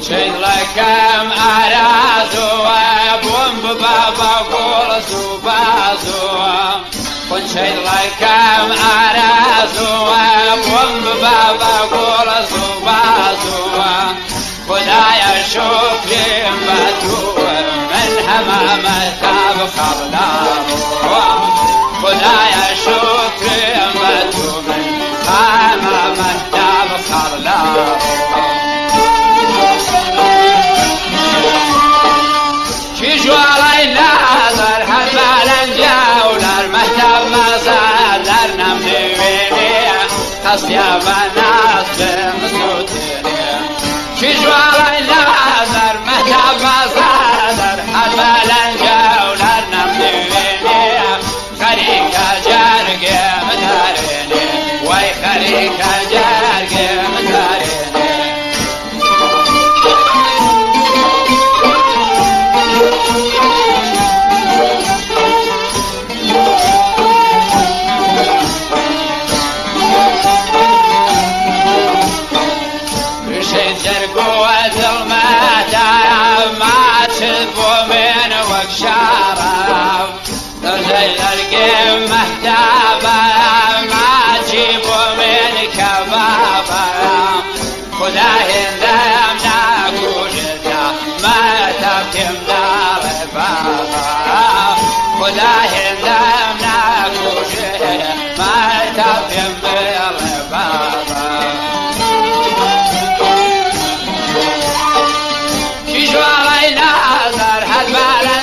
شيء لكم أرازوا بوم بابا قول سبازوا كن شيء لكم أرازوا بوم بابا قول سبازوا خدايا شكري مدور من همامك بخبلاه خدايا شكري مدور من همامك بخبلاه شجوالي ناظر حبالا جاولر مهتم مزادر نمدويني قصيا بناس بمسوتيني شجوالي ناظر مهتم مزادر حبالا جاولر نمدويني خريكا جارقي مداريني وي خريكا جارقي مداريني شرف تزيل القيم مهتابة ما تجيبوا من كبابة خداه ذمنا كوجدا ما تبكم دار بابا خداه ذمنا كوجدا ما تبكم دار بابا شجوالي ناظر حدبالا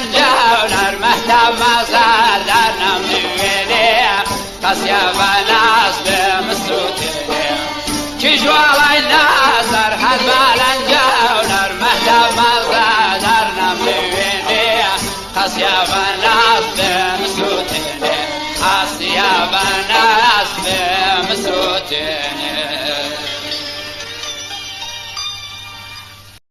مزار در نمدويني قصيا بناس بمسوتيني كجوالي ناظر حدبالا جاولر مهتم مزار در نمدويني قصيا بناس